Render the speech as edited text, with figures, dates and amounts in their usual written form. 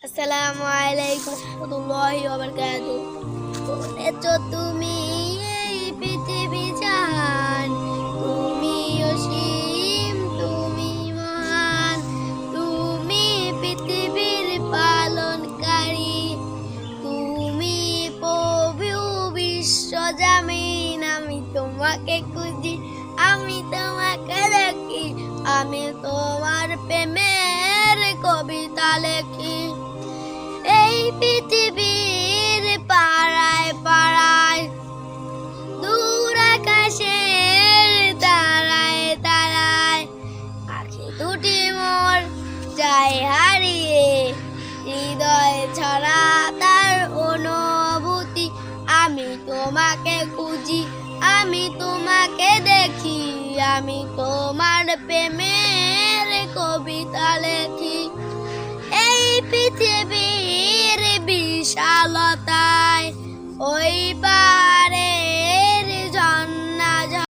আসসালামু আলাইকুম ওয়া রাহমাতুল্লাহি ওয়া বারাকাতুহু। বলেছো তুমি এই পৃথিবী জাহান, তুমি অসীম, তুমি মহান, তুমি পৃথিবীর পালনকারী, তুমি প্রভু বিশ্ব জামিন। আমি তোমাকে খুঁজি, আমি তোমাকে দেখি, আমি তোমার প্রেমের কবিতা লেখি। এই পৃথিবীর পাড়ায় পাড়ায়, দূর আকাশের তারায় তারায়, আখি দুটি মোর যায় হারিয়ে, হৃদয় ছড়া তার অনুভূতি। আমি তোমাকে খুঁজি, আমি তোমাকে দেখি, আমি তোমার প্রেমের কবিতা লেখি। এই পৃথিবী